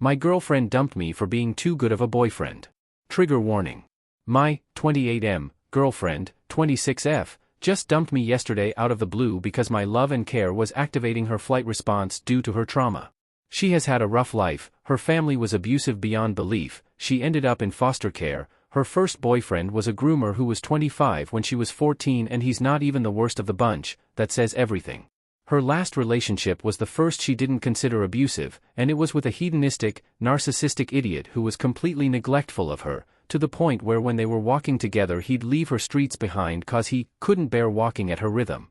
My girlfriend dumped me for being too good of a boyfriend. Trigger warning. My 28M girlfriend, 26F, just dumped me yesterday out of the blue because my love and care was activating her flight response due to her trauma. She has had a rough life, her family was abusive beyond belief, she ended up in foster care, her first boyfriend was a groomer who was 25 when she was 14 and he's not even the worst of the bunch. That says everything. Her last relationship was the first she didn't consider abusive, and it was with a hedonistic, narcissistic idiot who was completely neglectful of her, to the point where when they were walking together he'd leave her streets behind cause he couldn't bear walking at her rhythm.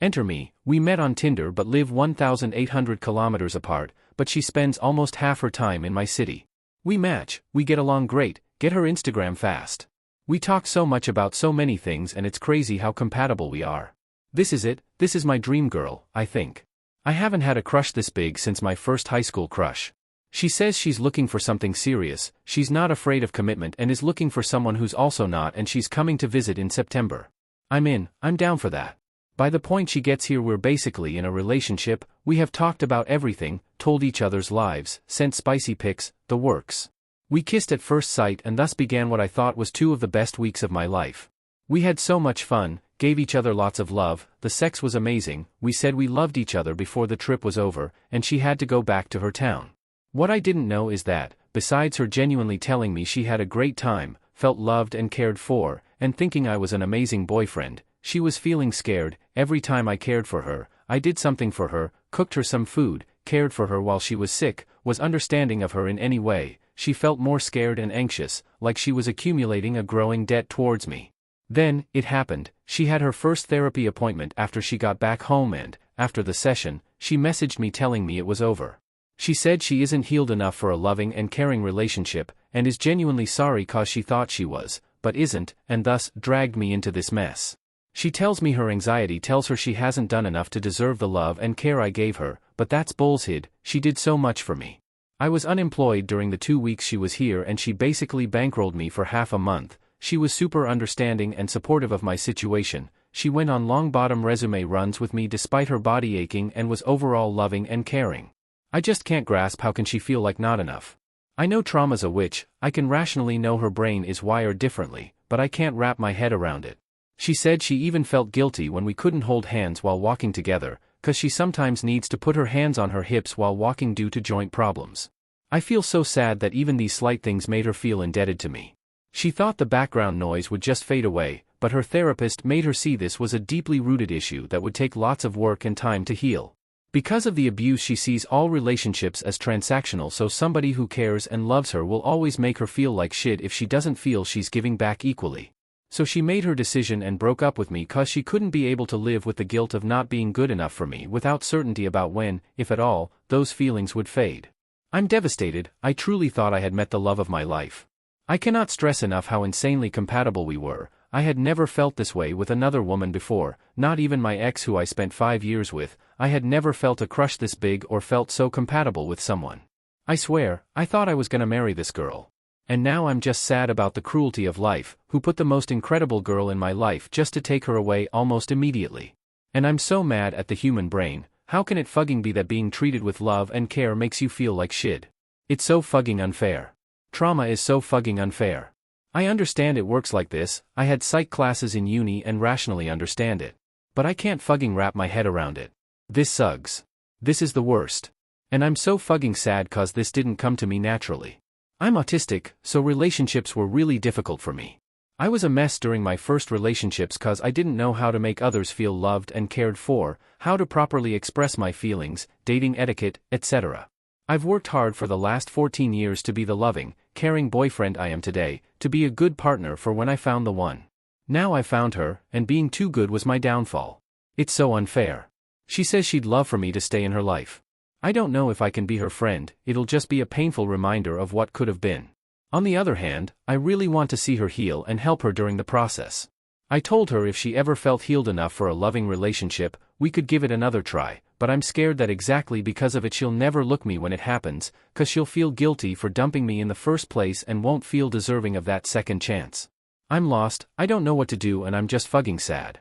Enter me. We met on Tinder but live 1,800 kilometers apart, but she spends almost half her time in my city. We match, we get along great, get her Instagram fast. We talk so much about so many things and it's crazy how compatible we are. This is it, this is my dream girl, I think. I haven't had a crush this big since my first high school crush. She says she's looking for something serious, she's not afraid of commitment and is looking for someone who's also not, and she's coming to visit in September. I'm down for that. By the point she gets here we're basically in a relationship, we have talked about everything, told each other's lives, sent spicy pics, the works. We kissed at first sight and thus began what I thought was 2 of the best weeks of my life. We had so much fun, gave each other lots of love, the sex was amazing, we said we loved each other before the trip was over, and she had to go back to her town. What I didn't know is that, besides her genuinely telling me she had a great time, felt loved and cared for, and thinking I was an amazing boyfriend, she was feeling scared. Every time I cared for her, I did something for her, cooked her some food, cared for her while she was sick, was understanding of her in any way, she felt more scared and anxious, like she was accumulating a growing debt towards me. Then, it happened, she had her first therapy appointment after she got back home and, after the session, she messaged me telling me it was over. She said she isn't healed enough for a loving and caring relationship, and is genuinely sorry cause she thought she was, but isn't, and thus, dragged me into this mess. She tells me her anxiety tells her she hasn't done enough to deserve the love and care I gave her, but that's bullshit, she did so much for me. I was unemployed during the 2 weeks she was here and she basically bankrolled me for half a month. She was super understanding and supportive of my situation, she went on long bottom resume runs with me despite her body aching and was overall loving and caring. I just can't grasp how can she feel like not enough. I know trauma's a witch, I can rationally know her brain is wired differently, but I can't wrap my head around it. She said she even felt guilty when we couldn't hold hands while walking together, cause she sometimes needs to put her hands on her hips while walking due to joint problems. I feel so sad that even these slight things made her feel indebted to me. She thought the background noise would just fade away, but her therapist made her see this was a deeply rooted issue that would take lots of work and time to heal. Because of the abuse she sees all relationships as transactional, so somebody who cares and loves her will always make her feel like shit if she doesn't feel she's giving back equally. So she made her decision and broke up with me cause she couldn't be able to live with the guilt of not being good enough for me without certainty about when, if at all, those feelings would fade. I'm devastated, I truly thought I had met the love of my life. I cannot stress enough how insanely compatible we were. I had never felt this way with another woman before, not even my ex who I spent 5 years with. I had never felt a crush this big or felt so compatible with someone. I swear, I thought I was gonna marry this girl. And now I'm just sad about the cruelty of life, who put the most incredible girl in my life just to take her away almost immediately. And I'm so mad at the human brain. How can it fucking be that being treated with love and care makes you feel like shit? It's so fucking unfair. Trauma is so fucking unfair. I understand it works like this, I had psych classes in uni and rationally understand it. But I can't fucking wrap my head around it. This sucks. This is the worst. And I'm so fucking sad cause this didn't come to me naturally. I'm autistic, so relationships were really difficult for me. I was a mess during my first relationships cause I didn't know how to make others feel loved and cared for, how to properly express my feelings, dating etiquette, etc. I've worked hard for the last 14 years to be the loving, caring boyfriend I am today, to be a good partner for when I found the one. Now I found her, and being too good was my downfall. It's so unfair. She says she'd love for me to stay in her life. I don't know if I can be her friend, it'll just be a painful reminder of what could have been. On the other hand, I really want to see her heal and help her during the process. I told her if she ever felt healed enough for a loving relationship, we could give it another try, but I'm scared that exactly because of it she'll never look me when it happens, cause she'll feel guilty for dumping me in the first place and won't feel deserving of that second chance. I'm lost, I don't know what to do and I'm just fucking sad.